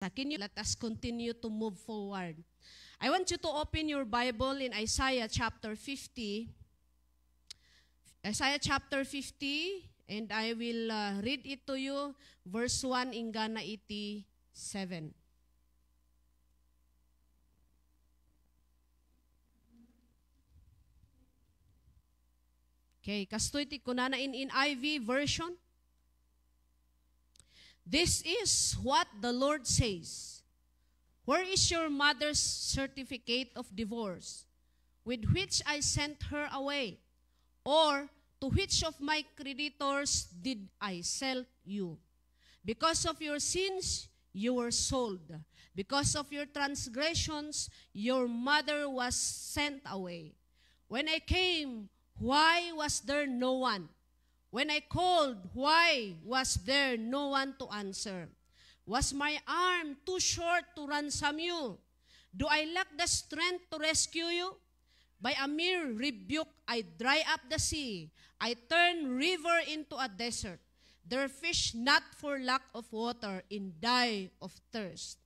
Let us continue to move forward. I want you to open your Bible in Isaiah chapter 50. Isaiah chapter 50, and I will read it to you, verse 1 in Ghana 87. Okay, kastoy ti kunana in NIV version. This is what the Lord says. Where is your mother's certificate of divorce, with which I sent her away? Or to which of my creditors did I sell you? Because of your sins, you were sold. Because of your transgressions, your mother was sent away. When I came, why was there no one? When I called, why was there no one to answer? Was my arm too short to ransom you? Do I lack the strength to rescue you? By a mere rebuke, I dry up the sea. I turn river into a desert. There fish not for lack of water and die of thirst.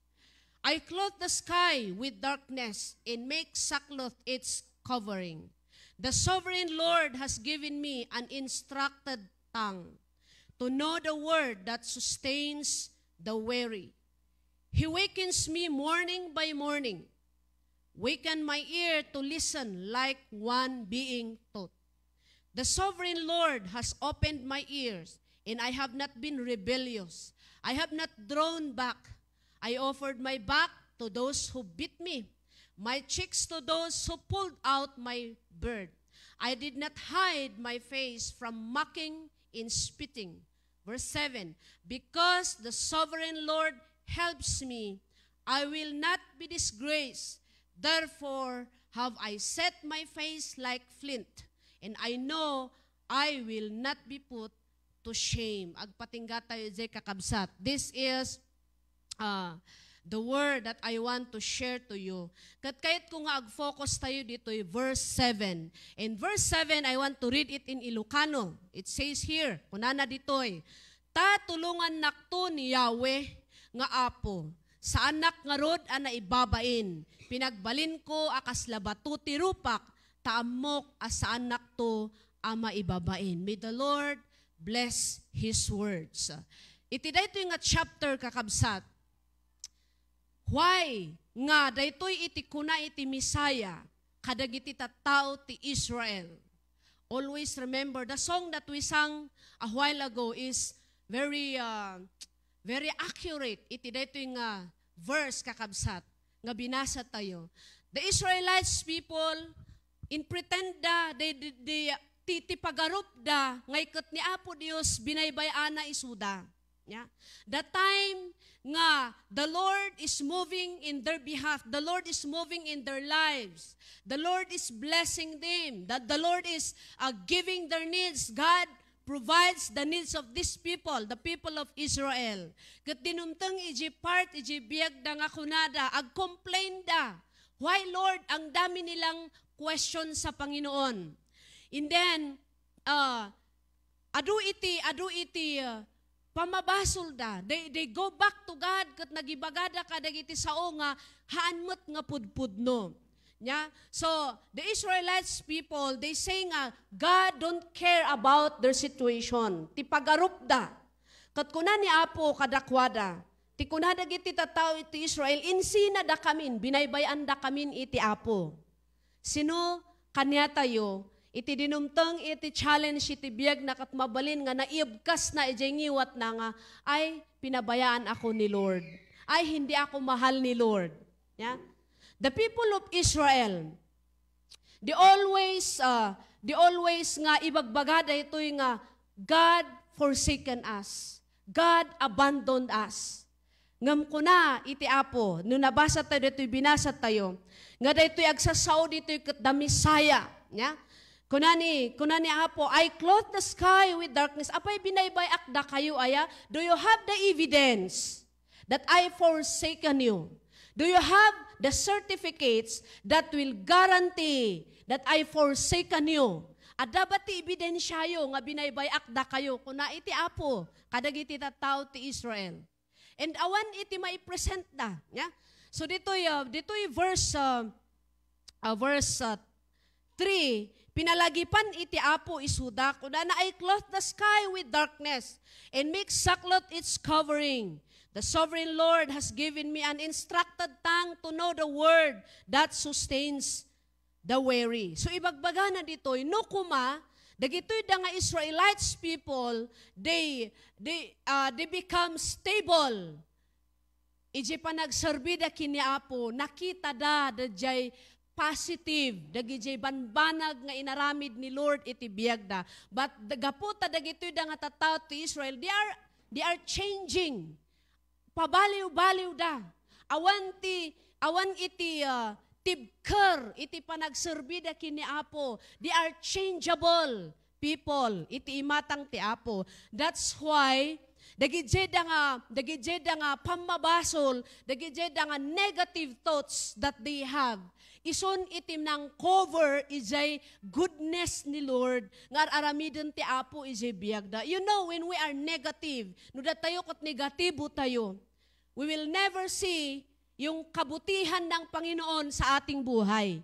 I clothe the sky with darkness and make sackcloth its covering. The sovereign Lord has given me an instructed tongue to know the word that sustains the weary. He wakens me morning by morning. Waken my ear to listen like one being taught. The sovereign Lord has opened my ears, and I have not been rebellious. I have not drawn back. I offered my back to those who beat me, my cheeks to those who pulled out my beard. I did not hide my face from mocking and spitting. Verse 7, because the sovereign Lord helps me, I will not be disgraced. Therefore have I set my face like flint, and I know I will not be put to shame. Agpatingga tayo jay kakabsat. This is the word that I want to share to you. Kat kahit kung ag-focus tayo dito, verse 7. In verse 7, I want to read it in Ilocano. It says here, kunana ditoy, ta tulungan nakto ni Yahweh nga apo, sa anak nga rod ana ibabain, pinagbalin ko akas labatu ti rupak, taamok as sa anak to ama ibabain. May the Lord bless His words. Iti dayto nga chapter kakabsat, why nga daytoy iti kuna iti Misaya kadagiti tattao ti Israel. Always remember the song that we sang a while ago is very accurate. Iti daytoy nga verse kakabsat nga binasa tayo. The Israelites people in pretenda they ti pagarup da ngay ket ni Apo Dios binaybayana isuda. Yeah. The time nga the Lord is moving in their behalf, the Lord is moving in their lives, the Lord is blessing them, that the Lord is giving their needs. God provides the needs of these people, the people of Israel. Kat dinumtang iji part, iji biyag da nga kunada, ag-complain da. Why Lord, ang dami nilang question sa Panginoon. And then, adu iti, pamabasol da. They go back to God kat nagibagada ka dagiti sao nga haanmet nga pudpudno. Yeah? So, the Israelites people, they say nga, God don't care about their situation. Ti pagarup da. Kat kuna ni Apo kadakwada. Ti kuna dagiti tattao iti Israel, insina da kamin, binaybayan da kamin iti Apo. Sino kanya tayo? Iti dinumtang iti challenge iti biyag na kat mabalin nga naibkas na ijay ngiwat na nga, ay pinabayaan ako ni Lord. Ay hindi ako mahal ni Lord. Yeah? The people of Israel, they always nga ibagbagada ito'y nga, God forsaken us. God abandoned us. Ngam ko na iti Apo, nung nabasa tayo dito'y binasa tayo, nga dito'y agsasaw dito'y kat the Messiah. Yeah? Kunani Apo, I clothe the sky with darkness. Apay binaybay akda kayo aya? Do you have the evidence that I forsaken you? Do you have the certificates that will guarantee that I forsaken you? Adda ba ti ebidensya yo nga binaybay akda kayo? Kuna iti Apo, kadagiti tattao ti Israel. And awan iti mai-present da. Yeah? So dito'y verse 3, pinalagipan iti Apo isuda, kuda na I clothe the sky with darkness, and make sackcloth its covering. The sovereign Lord has given me an instructed tongue to know the word that sustains the weary. So ibagbaga na dito'y, no kuma, dagito'y da nga Israelites people, they become stable. Iji pa nagserbi da kini Apo, nakita da jay positive, dagijay banbanag nga inaramid ni Lord iti biyagda. But gaputa dagito'y da nga tataw to Israel, they are changing. Pabaliw-baliw da. Awan iti tibker, iti panagserbi da kini Apo. They are changeable people, iti imatang ti Apo. That's why dagijay da nga pamabasol, dagijay da nga negative thoughts that they have. Ison itim ng cover ijay goodness ni Lord, nga aramidon ti Apo ijay biyagda. You know, when we are negative, no da tayo kat negatibo tayo, we will never see yung kabutihan ng Panginoon sa ating buhay.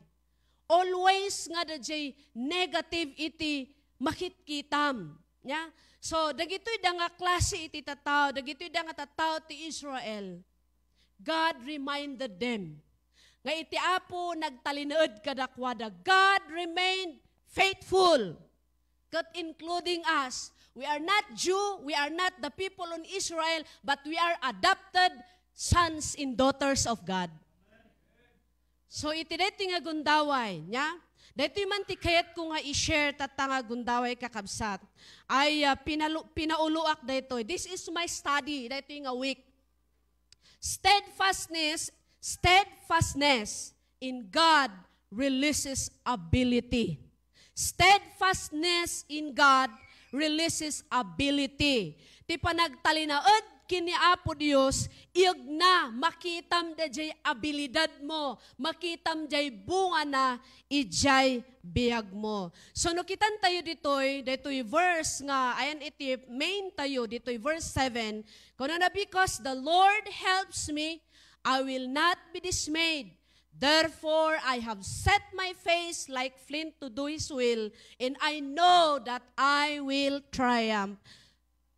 Always nga da jay negative iti makitkitam. Yeah? So, dagito'y da nga klase iti tataw, dagito'y da nga tataw ti Israel. God reminded them. Nga iti Apo nagtalinood kadakwada. God remained faithful. God including us. We are not Jew, we are not the people in Israel, but we are adopted sons and daughters of God. So iti deti nga gundaway, nya? Deti man ti kayat ko nga i-share tatanga gundaway kakabsat. Ay pinauluak daytoy. This is my study daytoy nga week. Steadfastness in God releases ability. Steadfastness in God releases ability. Ti panagtalinaod kini Apo Dios, iyag na makitam da jay abilidad mo, makitam jay bunga na ijay biyag mo. So no kitan tayo ditoy verse nga, ayan iti main tayo ditoy verse 7, kuno na because the Lord helps me, I will not be dismayed. Therefore, I have set my face like flint to do His will, and I know that I will triumph.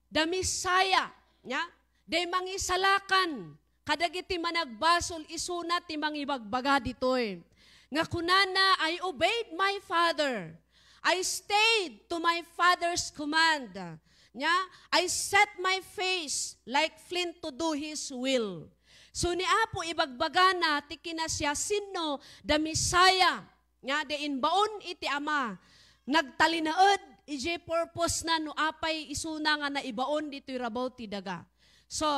The Messiah, nya? Day mangisalakan, kadagiti managbasol isuna ti mangibagbaga ditoy. Nga kunana, I obeyed my father. I stayed to my father's command. Nya? I set my face like flint to do His will. So ni Apo ibagbaga na ti kinasya sino the Messiah. Nga de inbaon iti Ama. Nagtalinaod ije purpose na no apay isuna nga na ibaon dito'y rabaw ti daga. So,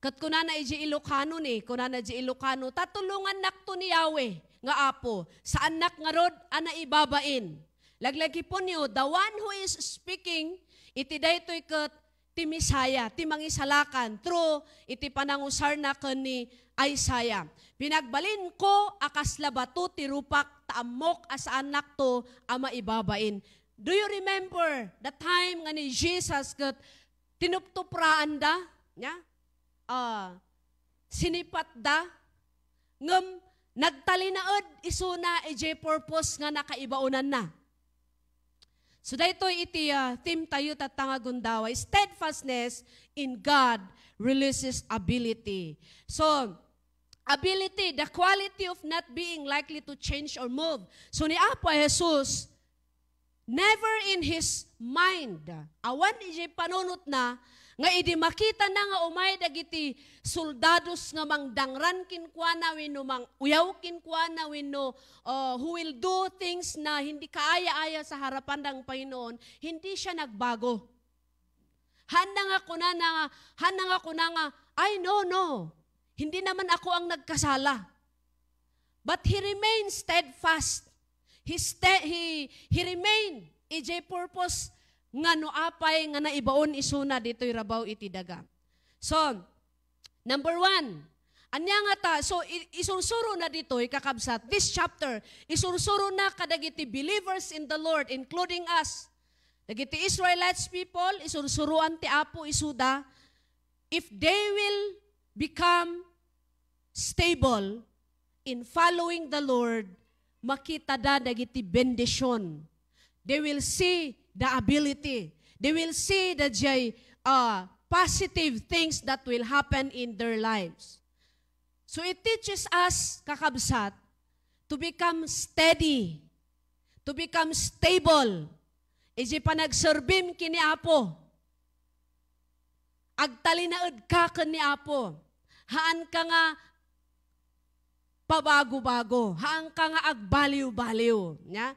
kat kunana ije Ilocano ni, kunana ije Ilocano, tatulungan nakto ni Yahweh nga Apo. Sa anak nga rod, ana ibabain. Laglagi po niyo, the one who is speaking, iti daytoy kat ti Messiah, ti mangisalakan, through iti panangusar na ni Isaiah. Pinagbalin ko akas labato ti rupak taamok as anak to ama ibabain. Do you remember the time nga ni Jesus kat tinuptupraan da? Nya? Sinipat da? Ngem nagtalinaod isuna ije purpose nga nakaibaunan na. So daytoy iti theme tayo tatanga gundaway. Steadfastness in God releases ability. So, ability, the quality of not being likely to change or move. So ni Apo Jesus, never in His mind, awan ije panunot na, nga idi makita na nga umay dagiti soldados nga mangdangran kinkwana wenno mang uyaw kinkwana wenno who will do things na hindi kaaya-aya sa harapan ng Panginoon, hindi siya nagbago. Handa nga ko na nga, ay no, hindi naman ako ang nagkasala. But he remained steadfast. He remained ije purpose nga no apay nga naibaon isuna dito'y rabaw iti daga. So, number 1, anya nga ta, so isursuro na dito'y kakabsat, this chapter, isursuro na kadagiti believers in the Lord, including us. Dagiti Israelites people, isursuruan ti Apo isuda, if they will become stable in following the Lord, makita da dagiti bendisyon. They will see the ability. They will see the positive things that will happen in their lives. So it teaches us, kakabsat, to become steady, to become stable. Iji panagserbim kini Apo. Agtalinaed ka ni Apo. Haan ka nga pabago-bago. Haan ka nga agbaliw-baliw. Ya?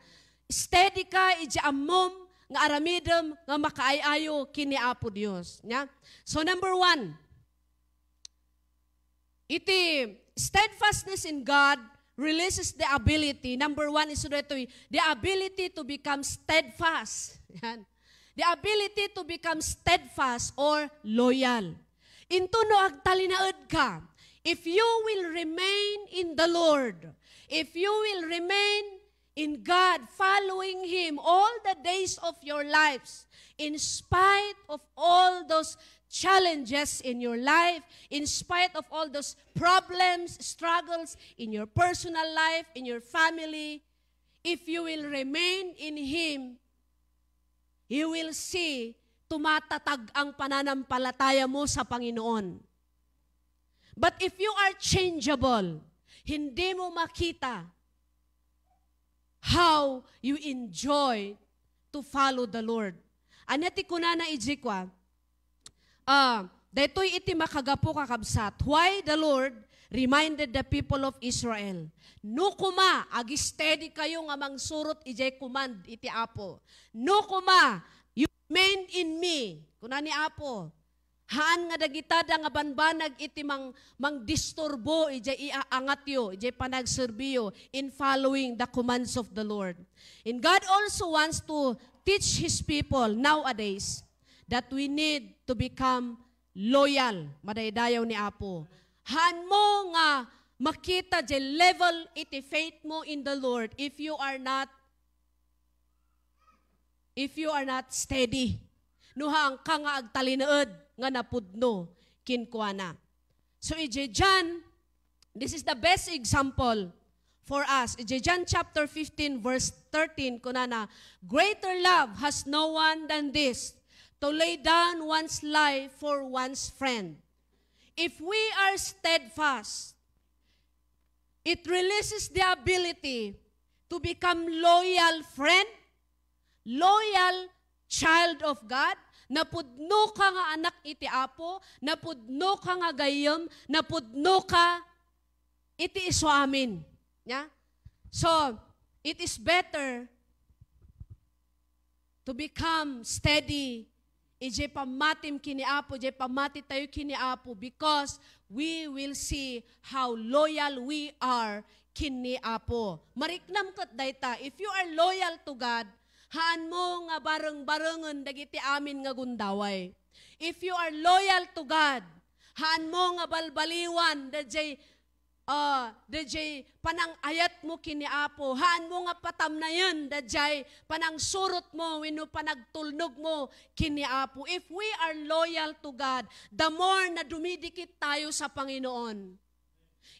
Steady ka, iji amom, nga aramidem, nga makaayayo kini Apo Dios. Ya? So number 1, iti steadfastness in God releases the ability. Number 1 is the ability to become steadfast. Yan. The ability to become steadfast or loyal. Into no agtalinaed ka, if you will remain in the Lord, if you will remain in God, following Him all the days of your lives, in spite of all those challenges in your life, in spite of all those problems, struggles in your personal life, in your family, if you will remain in Him, you will see tumatatag ang pananampalataya mo sa Panginoon. But if you are changeable, hindi mo makita how you enjoy to follow the Lord. Anati ko na ijikwa, daytoy iti makagapo kakabsat. Why the Lord reminded the people of Israel, no kuma, agi-steady kayo nga mangsurot ijay command iti Apo. No kuma, you remain in me. Kuna ni Apo, haan nga dagitada nga banbanag iti mang-disturbo ijay iaangatyo, ijay panagserbiyo in following the commands of the Lord. And God also wants to teach His people nowadays that we need to become loyal. Madaydayaw ni Apo. Haan mo nga makita the level iti faith mo in the Lord if you are not steady. Nuhang ka nga agtalinaed nga napudno kinkuana. So John, this is the best example for us. John chapter 15 verse 13 kunana, greater love has no one than this, to lay down one's life for one's friend. If we are steadfast, it releases the ability to become loyal friend, loyal child of God, napudno ka nga anak iti Apo, napudno ka nga gayem, napudno ka iti iso amin. Yeah? So, it is better to become steady, ije pamatim kini Apo, ije pamati tayo kini Apo, because we will see how loyal we are kini Apo. Mariknam kat dayta, if you are loyal to God, haan mo nga bareng-barengen dagiti amin nga gundaway. If you are loyal to God, haan mo nga balbaliwan dajay panang ayat mo kini Apo, haan mo nga patamnayan dajay panang surot mo wenno panagtulnog mo kini Apo. If we are loyal to God, the more na dumidikit tayo sa Panginoon.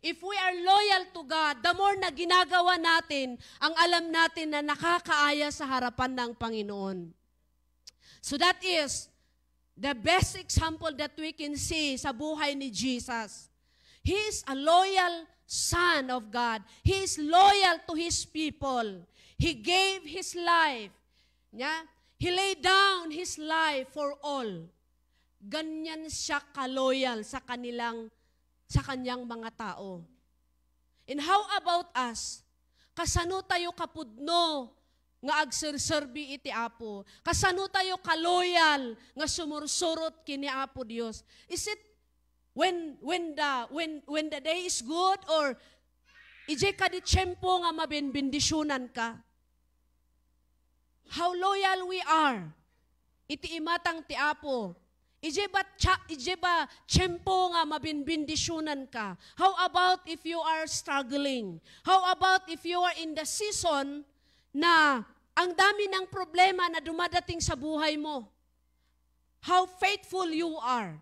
If we are loyal to God, the more na ginagawa natin ang alam natin na nakakaaya sa harapan ng Panginoon. So that is the best example that we can see sa buhay ni Jesus. He is a loyal Son of God. He is loyal to His people. He gave His life. Yeah? He laid down His life for all. Ganyan siya ka-loyal sa kanyang mga tao. And how about us? Kasano tayo kapudno nga agserserbi iti Apo? Kasano tayo ka-loyal nga sumursurot kini Apo Dios? Is it when the day is good, or ije ka di tiyempo nga mabinbindisyonan ka? How loyal we are iti imatang ti Apo. Ije ba tiyempo nga mabinbindisyonan ka? How about if you are struggling? How about if you are in the season na ang dami ng problema na dumadating sa buhay mo? How faithful you are.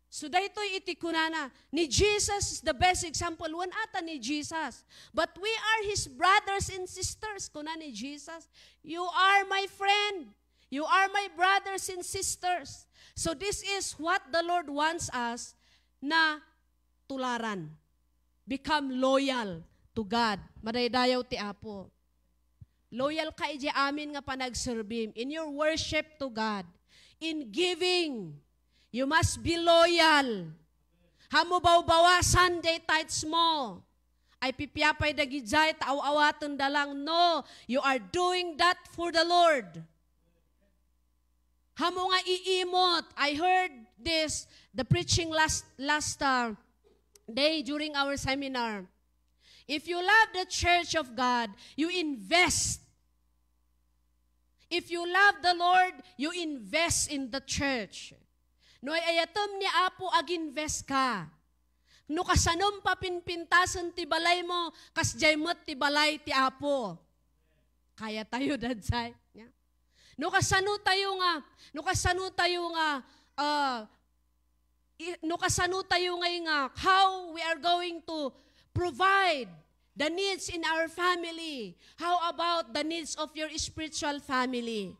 So daytoy iti kunana, ni Jesus is the best example. Wan ata ni Jesus. But we are His brothers and sisters. Kuna ni Jesus, you are my friend. You are my brothers and sisters. So this is what the Lord wants us na tularan. Become loyal to God. Madaydayaw ti Apo. Loyal ka iti amin nga panagserbim. In your worship to God. In giving. You must be loyal. Hamubaw-bawa Sunday tithes mo. Ay pipiyapay dagijay, taaw-awatan dalang. No, you are doing that for the Lord. Hamo nga iimot. I heard this, the preaching last day during our seminar. If you love the church of God, you invest. If you love the Lord, you invest in the church. No ayatom ni Apo ag-invest ka. No kasanom papinpintasan ti balay mo, kasjay mo't ti balay ti Apo. Kaya tayo dadsay. Yeah. No kasano tayo nga how we are going to provide the needs in our family. How about the needs of your spiritual family?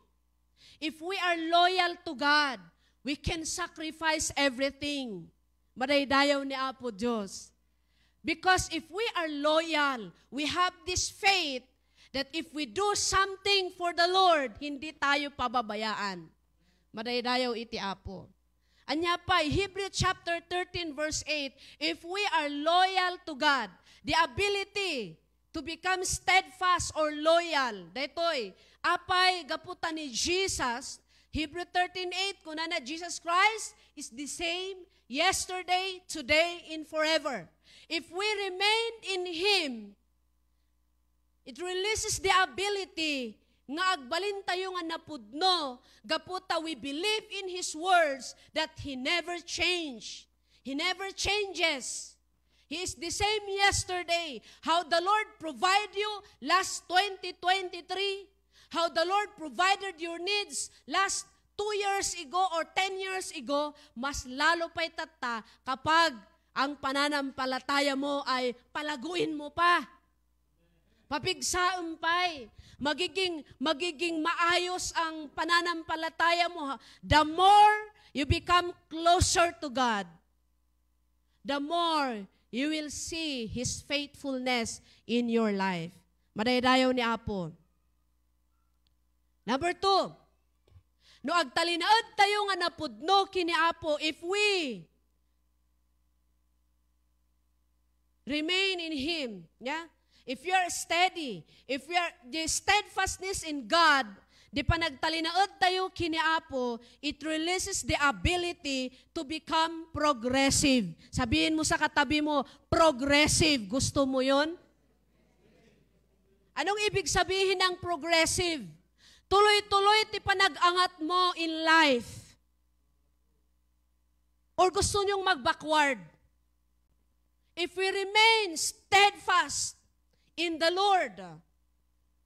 If we are loyal to God, we can sacrifice everything. Madaydayaw ni Apo Diyos. Because if we are loyal, we have this faith that if we do something for the Lord, hindi tayo pababayaan. Madaydayaw iti Apo. Anya pa, Hebrews chapter 13 verse 8, if we are loyal to God, the ability to become steadfast or loyal, daytoy, apay gaputan ni Jesus, Hebrews 13:8, kuna na Jesus Christ is the same yesterday, today, and forever. If we remain in Him, it releases the ability nga agbalin tayo nga napudno, gaputa we believe in His words that He never change. He never changes. He is the same yesterday. How the Lord provide you last 2023, how the Lord provided your needs last 2 years ago or 10 years ago, mas lalo pa'y tata kapag ang pananampalataya mo ay palaguin mo pa. Papigsaam pa'y. Magiging maayos ang pananampalataya mo. The more you become closer to God, the more you will see His faithfulness in your life. Madaydayaw ni Apo. Number 2, no agtalinaad tayo nga napudno kini Apo, if we remain in Him, yeah? If you are steady, if we are the steadfastness in God, di panagtalinaad tayo kini Apo, it releases the ability to become progressive. Sabihin mo sa katabi mo, progressive. Gusto mo yon? Anong ibig sabihin ng progressive? Tuloy-tuloy ti panag-angat mo in life. Or gusto nyong mag-backward? If we remain steadfast in the Lord,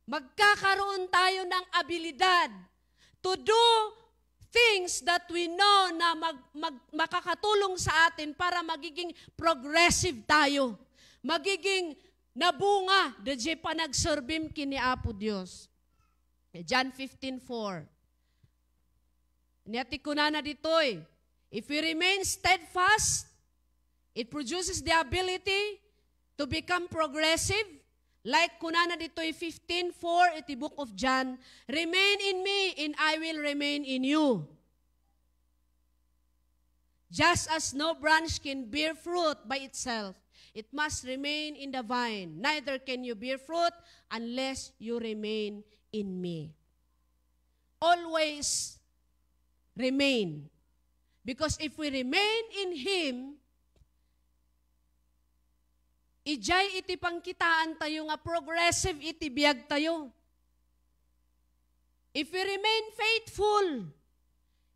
magkakaroon tayo ng abilidad to do things that we know na makakatulong sa atin para magiging progressive tayo. Magiging nabunga, dadya panagserbim kini Apo Diyos. John 15:4. Niyati ko na ditoy, if we remain steadfast, it produces the ability to become progressive. Like kunana ditoy 15:4, iti book of John, remain in me and I will remain in you. Just as no branch can bear fruit by itself, it must remain in the vine. Neither can you bear fruit unless you remain in me. Always remain. Because if we remain in Him, ijay iti pangkitaan tayo nga progressive iti biyag tayo. If we remain faithful,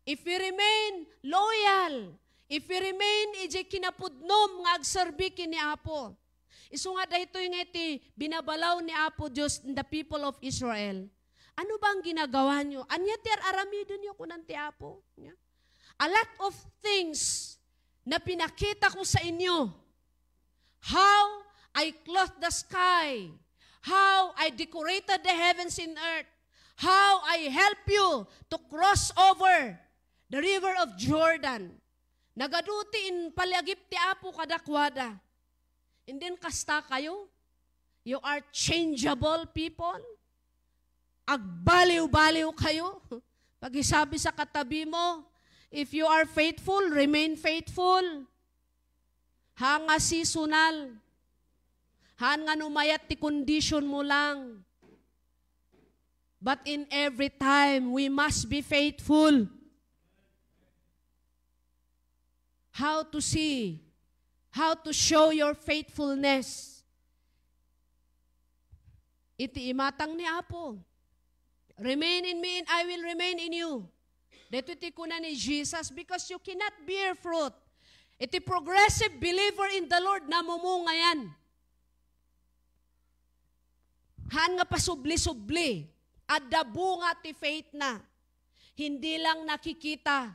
if we remain loyal, if we remain ijay kinapudnom nga agserbi kini Apo. Isu nga daytoy nga iti binabalaw ni Apo Dios the people of Israel. Ano bang ginagawa nyo? Anya ti aramidon nyo kunan ti Apo? A lot of things na pinakita ko sa inyo how I clothed the sky, how I decorated the heavens and earth, how I help you to cross over the river of Jordan. Nagaduti in palyagip ti Apo kadakwada. And then kasta kayo, you are changeable people. Agbaliw-baliw kayo. Pag isabi sa katabi mo, if you are faithful, remain faithful. Hanga seasonal. Hanga numayat ti condition mo lang. But in every time, we must be faithful. How to see, how to show your faithfulness. Iti imatang ni Apo. Remain in me and I will remain in you. Dito iti kuna ni Jesus, because you cannot bear fruit. Iti progressive believer in the Lord, namumunga yan. Han nga pasubli-subli, adda bunga ti faith na. Hindi lang nakikita.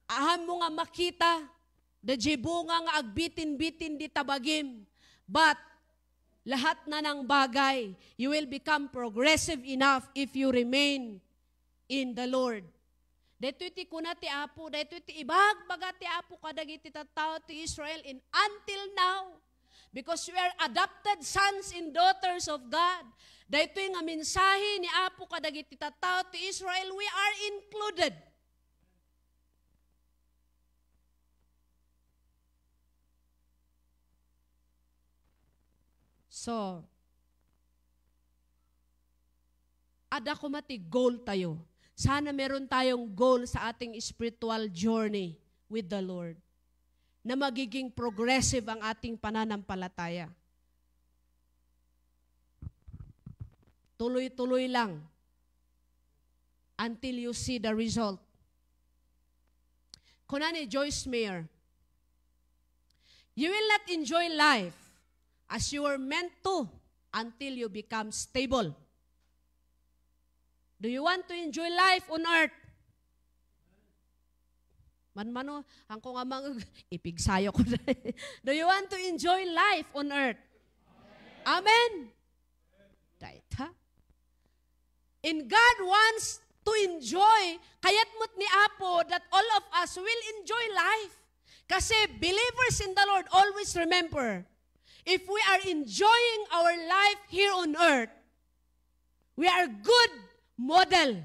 Aham mo nga makita, da bunga nga agbitin-bitin di tabagim. But, lahat na ng bagay, you will become progressive enough if you remain in the Lord. Dito iti kuna ti Apo, dito iti ibagbaga ti Apo kadagiti tattao ti Israel in until now. Because we are adopted sons and daughters of God. Dito yung mensahe ni Apo kadagiti tattao ti Israel, we are included. So, ada ko mati goal tayo. Sana meron tayong goal sa ating spiritual journey with the Lord. Na magiging progressive ang ating pananampalataya. Tuloy-tuloy lang until you see the result. Kuna ni Joyce Meyer, you will not enjoy life as you were meant to until you become stable. Do you want to enjoy life on earth? Man-mano, ang ko nga mga ipigsayo ko na. Do you want to enjoy life on earth? Amen? Right, ha? And God wants to enjoy, kaya't mo't ni Apo that all of us will enjoy life. Kasi believers in the Lord always remember, if we are enjoying our life here on earth, we are good model.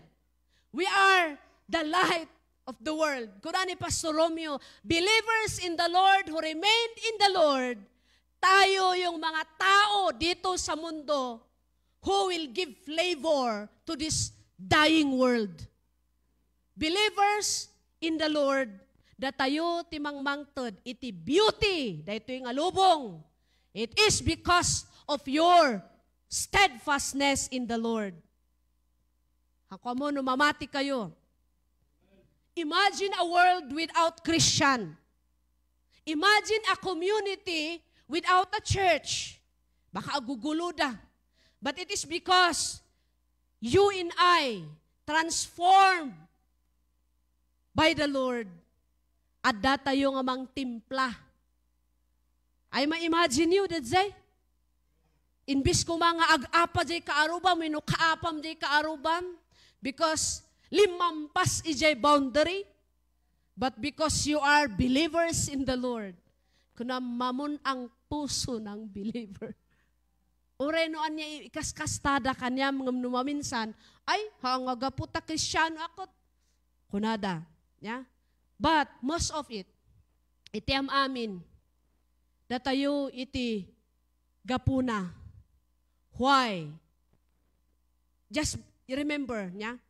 We are the light of the world. Kuna ni Pastor Romeo, believers in the Lord who remained in the Lord, tayo yung mga tao dito sa mundo who will give flavor to this dying world. Believers in the Lord, datayo timang mangtod, iti beauty, dahito yung alubong. It is because of your steadfastness in the Lord. Ako mo, numamati kayo. Imagine a world without Christian. Imagine a community without a church. Baka agugulo da. But it is because you and I transformed by the Lord. Adda tayo nga mang timpla. Ay ma-imagine you, dad say? Inbis ko mga ag-apa jay kaarubam, kaapam jay kaarubam, because limampas ijay boundary, but because you are believers in the Lord, kuna mamon ang puso ng believer. Urenoan niya ikaskastada kanya mga numaminsan, ay, hangaga puta Kristyano ako. Kunada. Yeah? But most of it, iti am amin, datayo iti gapuna. Why? Just remember, niya,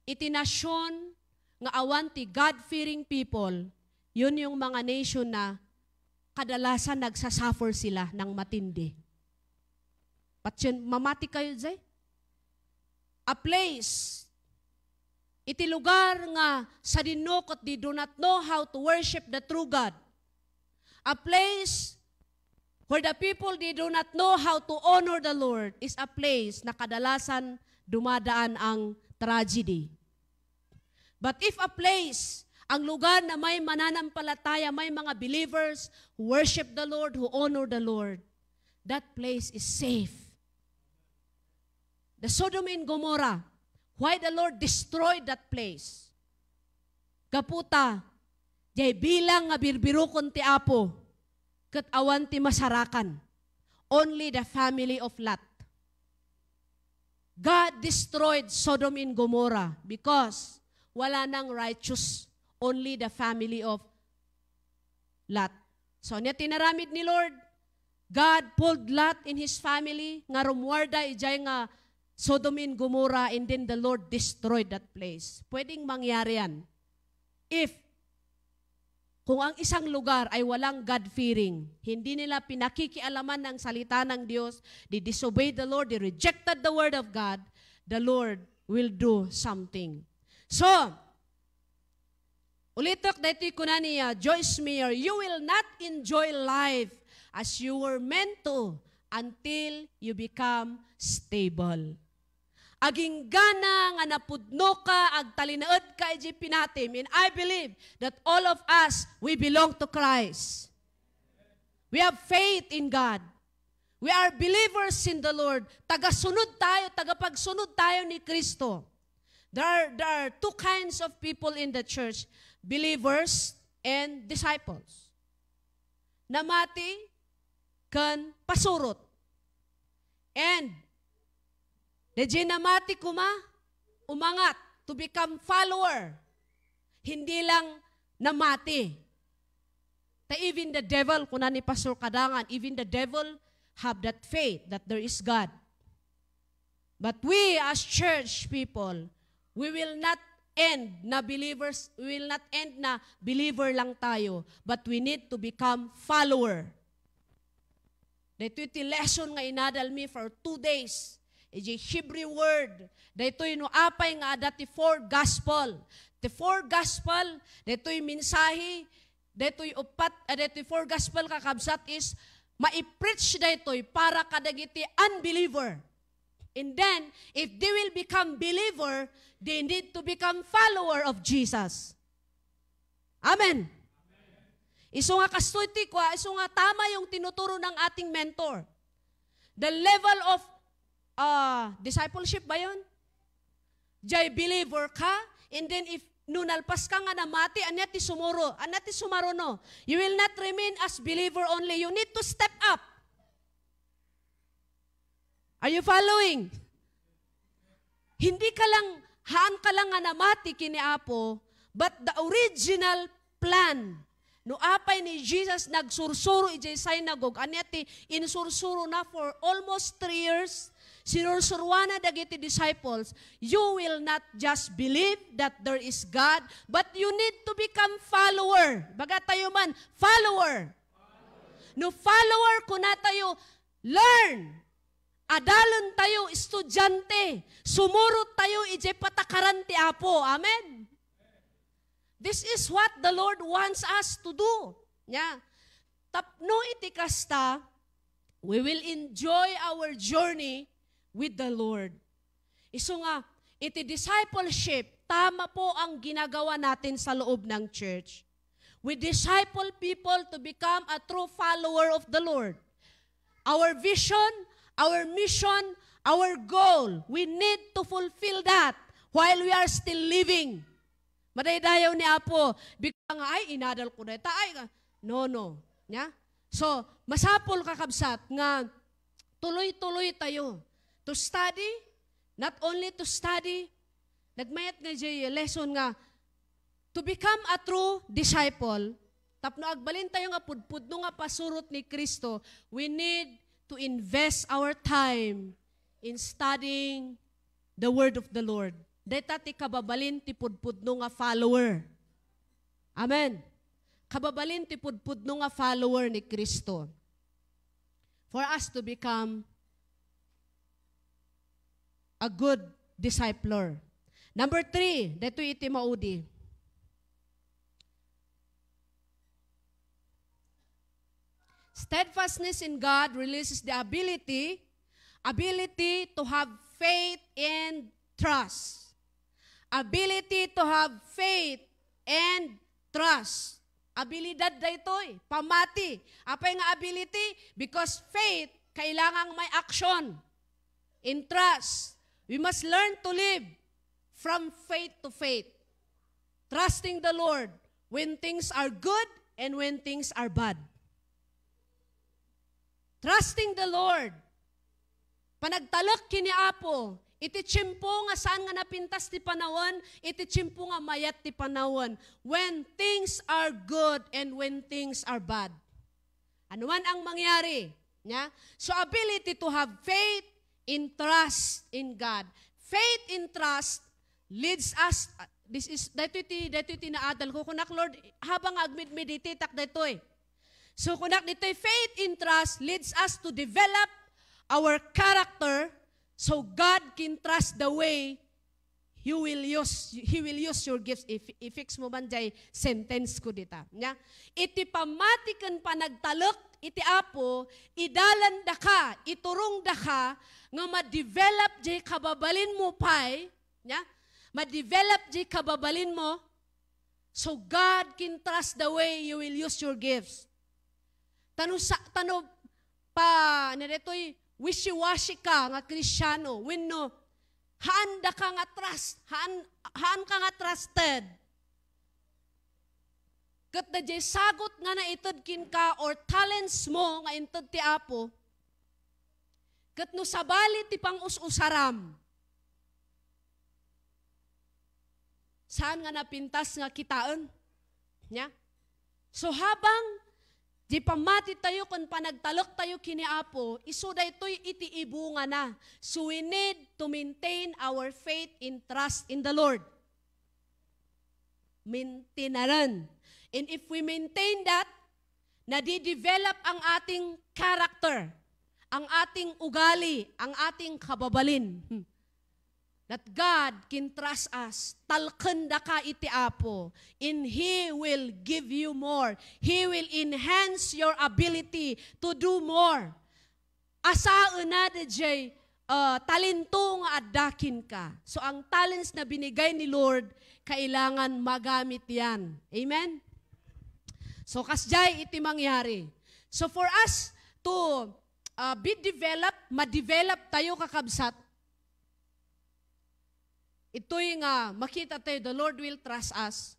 iti nasyon nga awan ti God-fearing people, yun yung mga nation na kadalasan nagsasuffer sila ng matindi. But yun, mamati kayo, Zay? A place, iti lugar nga sa dinukot di do not know how to worship the true God. A place where the people they do not know how to honor the Lord is a place na kadalasan dumadaan ang tragedy. But if a place, Ang lugar na may mananampalataya, may mga believers who worship the Lord, who honor the Lord. That place is safe. The Sodom and Gomorrah, why the Lord destroyed that place? Kaputa, jay bilang nga birbirukon ti Apo, ket awan ti masarakan. Only the family of Lot. God destroyed Sodom and Gomorrah because wala nang righteous, only the family of Lot. So, niya tinaramid ni Lord, God pulled Lot in his family, nga rumwarda ijay nga Sodom and Gomorrah, and then the Lord destroyed that place. Pwedeng mangyari yan. Kung ang isang lugar ay walang God-fearing, hindi nila pinakikialaman ng salita ng Diyos, they disobeyed the Lord, they rejected the Word of God, the Lord will do something. So, ulitok dito ko na niya, Joyce Meyer, you will not enjoy life as you were meant to until you become stable. Aging gana nga napudno ka, ag talinaod ka, iji pinatim. And I believe that all of us, we belong to Christ. We have faith in God. We are believers in the Lord. Tagasunod tayo, tagapagsunod tayo ni Kristo. There are two kinds of people in the church, believers and disciples. Namati kan pasurot. And the namati kuma, umangat to become follower. Hindi lang namati. Even the devil, kuna ni Pastor Kadangan, even the devil have that faith that there is God. But we as church people, we will not end na believers, we will not end na believer lang tayo, but we need to become follower. Dito iti lesson nga inadal me for 2 days. Iti Hebrew word. Dito no apay nga dati 4 gospel. The 4 gospel, dito mensahe, dito upat, dito 4 gospel kakabsat is ma-preach dito para kadagiti unbeliever. And then, if they will become believer, they need to become follower of Jesus. Amen. Iso nga kastoy ko, iso nga tama yung tinuturo ng ating mentor. The level of discipleship ba yun? Jay believer ka, and then if nunalpas ka nga namati, anyati sumaro no. You will not remain as believer only. You need to step up. Are you following? Hindi ka lang, haan ka lang nga namati kini Apo, but the original plan, no apay ni Jesus nagsursuro ijay synagogue, anyati insursuro na for almost 3 years, sinursuruan na dagiti disciples, you will not just believe that there is God, but you need to become follower. Baga tayo man, follower. No follower ko na tayo, learn. Adalon tayo, estudyante. Sumurot tayo, ije patakaran ti Apo. Amen? This is what the Lord wants us to do. Yeah. Tapno iti kasta, we will enjoy our journey with the Lord. Iso nga, iti discipleship, tama po ang ginagawa natin sa loob ng church. We disciple people to become a true follower of the Lord. Our vision, our mission, our goal, we need to fulfill that while we are still living. Madaydayaw ni Apo, bigla nga, ay, inadal ko na ita, ay, no. Yeah? So, masapol kakabsat nga, tuloy-tuloy tayo to study, not only to study, nagmayat nga jay lesson nga, to become a true disciple, tapno agbalin tayo nga pudpudno nga pasurot ni Kristo, we need to invest our time in studying the Word of the Lord. Deta ti kababalin ti pudpudno nga follower. Amen. Kababalin ti pudpudno nga follower ni Kristo. For us to become a good discipler. Number 3, dito iti maudi. Steadfastness in God releases the ability to have faith and trust. Ability to have faith and trust. Abilidad da ito'y, pamati. Apay nga ability? Because faith, kailangang may action. In trust, we must learn to live from faith to faith. Trusting the Lord when things are good and when things are bad. Trusting the Lord. Panagtalak kini Apo, iti tiyempo nga saan nga napintas ti panahon, iti tiyempo nga mayat ti panahon. When things are good and when things are bad. Ano man ang mangyari? Yeah? So ability to have faith in trust in God. Faith in trust leads us, this is, dito iti naadal ko, kunak Lord, habang agmid-meditate tak dito eh. So kunak dito faith in trust leads us to develop our character so God can trust the way He will use your gifts. I-fix mo man jay sentence ko dita. Yeah? Iti pamatikan panagtalok, iti Apo, idalan da ka, iturong da ka, nga ma-develop jay kababalin mo pay, yeah? Ma-develop jay kababalin mo, so God can trust the way you will use your gifts. Tano pa, narito'y, wishy-washy ka nga Kristyano, when no, haan ka nga trust, haan ka nga trusted. Kat na jay sagot nga na itod kin ka or talents mo nga itod ti Apo, kat no sabali ti pang us-usaram. Saan nga napintas nga kitaan? Nya? So habang di pamati tayo kung panagtalok tayo kini Apo, iso da ito'y itiibu nga na. So we need to maintain our faith in trust in the Lord. Maintainaran. And if we maintain that, nadidevelop ang ating character, ang ating ugali, ang ating kababalin. That God can trust us. Talken da ka iti Apo. And He will give you more. He will enhance your ability to do more. Asaan na jay talento nga addakin ka. So ang talents na binigay ni Lord, kailangan magamit yan. Amen? So kasjay iti mangyari. So for us to be developed, ma-develop tayo kakabsat, ito'y nga, makita tayo, the Lord will trust us.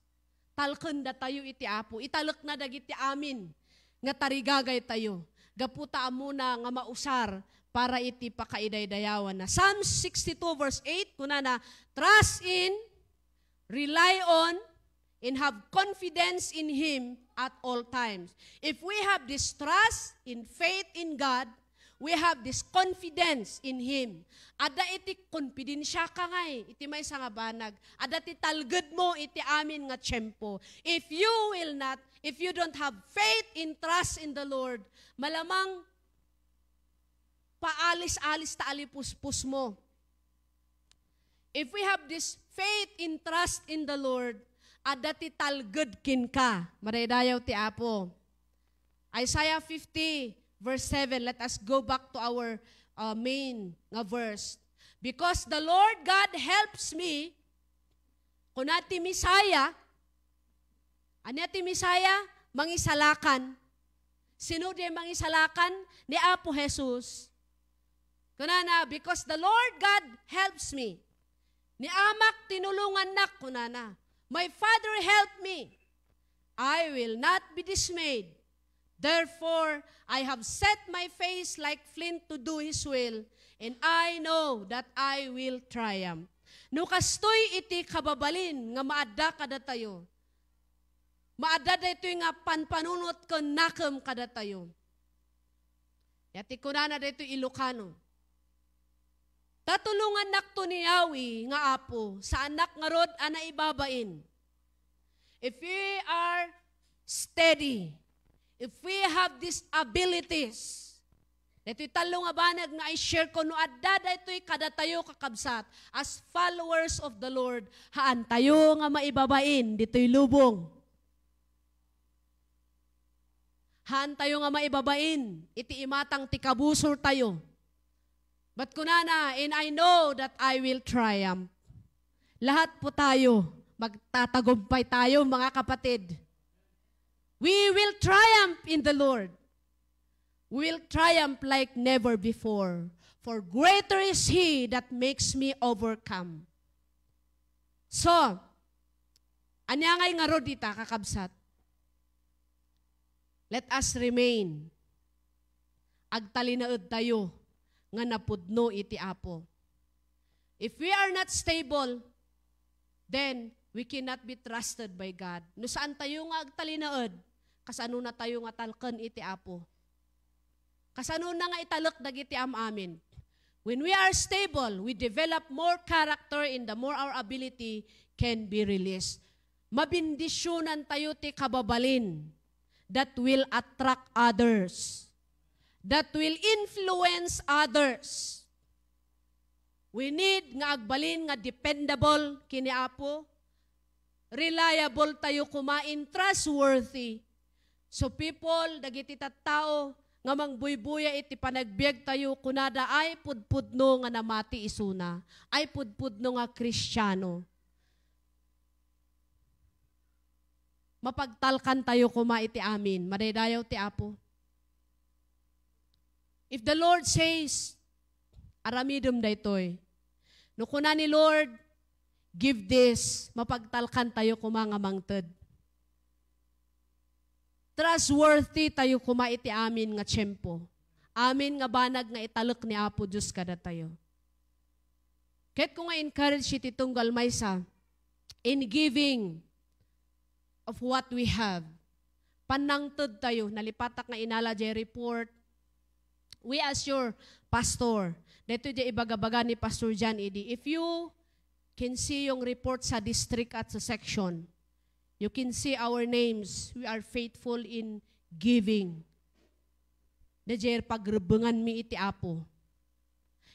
Talken da tayo iti Apo. Italak na dagiti amin. Nga tarigagay tayo. Gaputa amuna nga mausar para iti pakaidaydayawan na. Psalm 62 verse 8, kuna na, trust in, rely on, and have confidence in Him at all times. If we have this trust in faith in God, we have this confidence in Him. Ada iti konfidensya ka ngay, iti may nga banag. Ada ti talged mo, iti amin nga tiyempo. If you don't have faith in trust in the Lord, malamang paalis-alis ta alipuspus mo. If we have this faith in trust in the Lord, ada ti talged kin ka. Maraydayaw ti Apo. Isaiah 50, Verse 7, let us go back to our main nga verse. Because the Lord God helps me, kunati Misaya, anati Misaya, mangisalakan. Sino di mangisalakan? Ni Apo Jesus. Kunana, because the Lord God helps me. Ni amak tinulungan nak, kunana. My Father helped me. I will not be dismayed. Therefore, I have set my face like flint to do His will, and I know that I will triumph. No kastoy iti kababalin nga maadda kada tayo. Maadda da ito nga panpanunot ko nakam kada tayo. Yati ko na dito Ilocano. Tatulungan nakto ni Yahweh nga Apo sa anak nga rod ana ibabain. If we are steady, if we have these abilities, dito'y talo nga banag nga i-share ko no adda dito'y kada tayo kakabsat as followers of the Lord, haan tayo nga maibabain dito'y lubong. Haan tayo nga maibabain, iti imatang tikabusor tayo. But kunana, and I know that I will triumph. Lahat po tayo magtatagumpay tayo, mga kapatid. We will triumph in the Lord. We will triumph like never before. For greater is He that makes me overcome. So, anyangay nga ro dita, kakabsat. Let us remain. Agtalinaod tayo nga napudno iti Apo. If we are not stable, then we cannot be trusted by God. No saan tayo nga agtalinaod? Kasano na tayo nga talken iti Apo. Kasano na nga italek dagiti amin. When we are stable, we develop more character and the more our ability can be released. Mabindisyonan tayo ti kababalin that will attract others, that will influence others. We need nga agbalin nga dependable kini Apo, reliable tayo kumain, trustworthy. So people, dagiti tattao, nga mangbuybuya iti panagbiag tayo, kunada ay pudpudno nga namati isuna, ay pudpudno nga Kristiyano. Mapagtalkan tayo kumaiti amin, madaydayaw ti Apo. If the Lord says, aramidom daytoy, no kuna ni Lord, give this, mapagtalkan tayo kumangamangted. Trustworthy tayo kumaiti amin nga tiyempo. Amin nga banag nga italok ni Apo Diyos kada tayo. Kahit ko nga encourage iti tunggal maysa in giving of what we have. Panangtod tayo, nalipatak nga inala jay report. We as your pastor, dito jay ibagabaga ni Pastor John Edi, if you can see yung report sa district at sa section, you can see our names. We are faithful in giving. Najer pagrebengan mi iti Apo.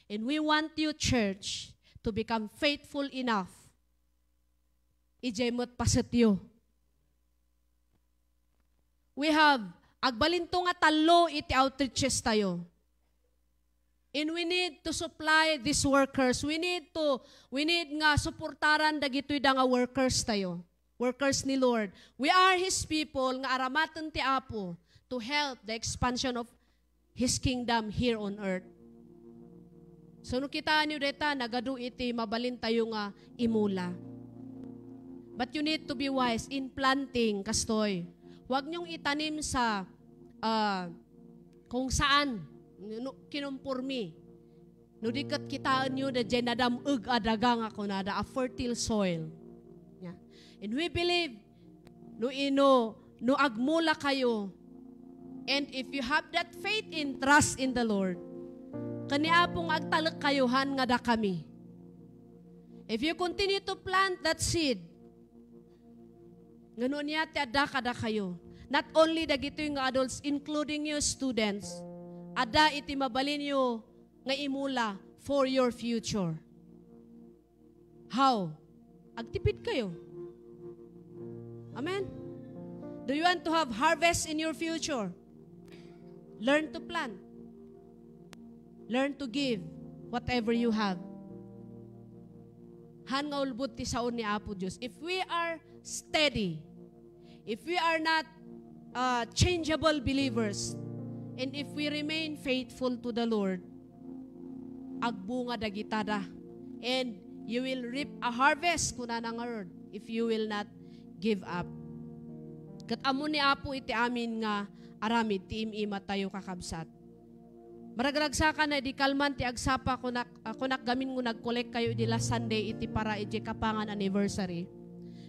And we want you, church, to become faithful enough. Ijay mo't pasatyo. We have, agbalinto nga talo iti outreaches tayo. And we need to supply these workers. We need nga suportaran dagitoy da nga workers tayo. Workers ni Lord. We are His people nga aramatan ti Apo to help the expansion of His kingdom here on earth. So no kita niyo deta nagadu iti mabalin tayo nga imula. But you need to be wise in planting, kastoy. Huwag niyong itanim sa kung saan kinumpurmi. No dikat kitaan niyo da jenadam adagang ako na da a fertile soil. And we believe, no agmula kayo. And if you have that faith and trust in the Lord, kaniya pong agtalak kayuhan nga da kami. If you continue to plant that seed, ngano niya ti ada kada kayo. Not only dagito yung adults, including you students, ada iti mabalin nyo nga imula for your future. How? Agtipid kayo. Amen? Do you want to have harvest in your future? Learn to plant. Learn to give whatever you have. Han nga ulbut ti saon ni Apo Diyos. If we are steady, if we are not changeable believers, and if we remain faithful to the Lord, agbunga dagitada. And you will reap a harvest kuna nga Lord if you will not give up. Kat amo ni Apo iti amin nga aramid ti imima tayo kakabsat. Maragragsakan na di kalman ti agsapa kunak gamin ngo nag-collect kayo di last Sunday iti para iti kapangan anniversary.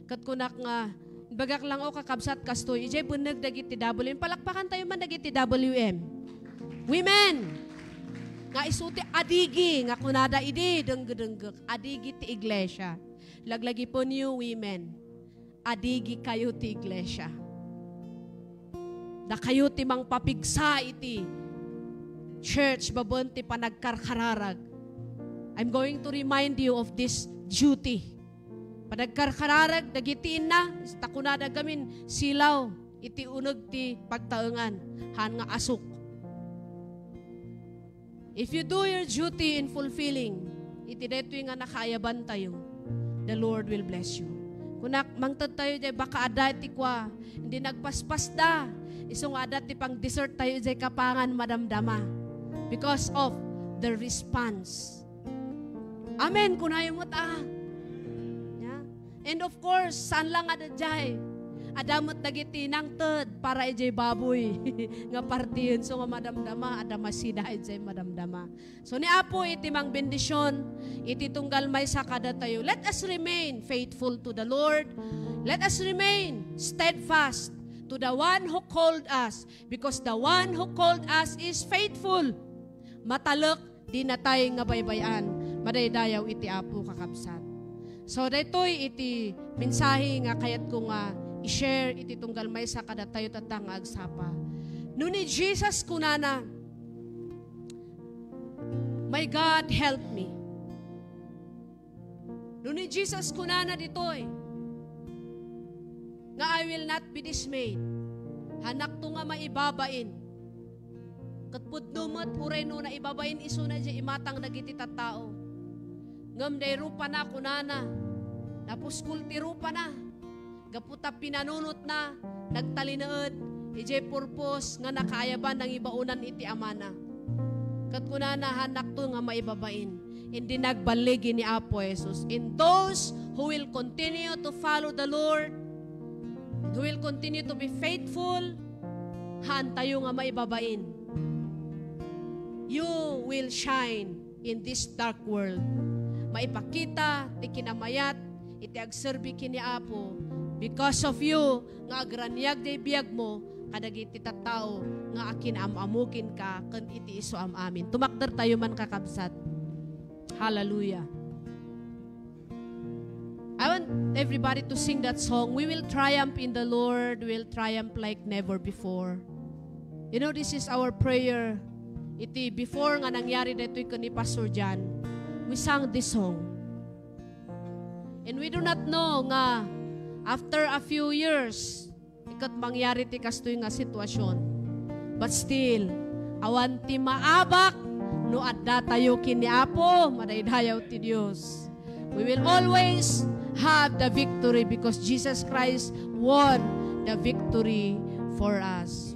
Kat kunak nga bagak lang o kakabsat kastoy iti buneg dagiti WM. Palakpakan tayo man dagiti WM. Women! Nga isuti adigi nga kunada idi denggedengg adigi ti iglesia. Laglagi po niyo women. Adigi kayo ti iglesia. Da kayo ti mang papigsa iti church babon ti panagkarkararag. I'm going to remind you of this duty. Panagkarkararag dagitiin na takunada gamin silaw iti uneg ti pagtaengan han nga asuk. If you do your duty in fulfilling, iti detoy nga nakaayaban tayo, the Lord will bless you. Kunak mangtad tayo jay baka adat ti kwa. Hindi nagpaspas da. Isong adat ti pang dessert tayo jay kapangan madamdama. Because of the response. Amen. Kunayo mo ta. Yeah. And of course, saan lang adat jay? Adamot dagiti nang ted para ijay baboy nga partiyon so nga madamdama adama sida ijay madamdama. So ni Apo iti mang bendisyon iti tunggal may sakada tayo. Let us remain faithful to the Lord. Let us remain steadfast to the one who called us because the one who called us is faithful. Matalok di na tayo nga baybayan. Madaydayaw iti Apo kakabsat. So daytoy iti mensahe nga kayat ko nga i-share iti tunggal may sa kada tayo tatang agsapa. No ni Jesus kunana, my God help me. No ni Jesus kunana ditoy, nga I will not be dismayed. Hanak to nga maibabain. Katpudnumot uray no na ibabain iso na di imatang dagiti tattao. Ngam day rupa na kunana, napuskul ti rupa na. Gaputa pinanunot na, nagtalinaed, ije purpose nga nakaayaban ng ibaunan iti amana. Kat kunana hanak to nga maibabain. Hindi nagbaligi ni Apo Jesus. In those who will continue to follow the Lord, who will continue to be faithful, han tayo nga maibabain. You will shine in this dark world. Maipakita, ti kinamayat, iti agserbi kini Apo, because of you, nga agranyag day biyag mo, kadagiti tattao, nga akin amamukin ka, kan iti iso amin. Tumakder tayo man kakabsat. Hallelujah. I want everybody to sing that song. We will triumph in the Lord. We will triumph like never before. You know, this is our prayer. Iti before nga nangyari dito'y ni Pastor John, we sang this song. And we do not know nga after a few years, ikat mangyari ti kastoy nga sitwasyon. But still, awan ti maabak, no adda tayo kini Apo, madaydayaw ti Dios. We will always have the victory because Jesus Christ won the victory for us.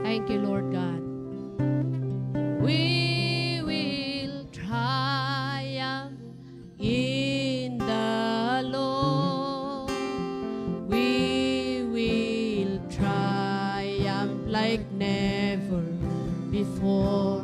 Thank you, Lord God. We will triumph in the Lord. We will triumph like never before.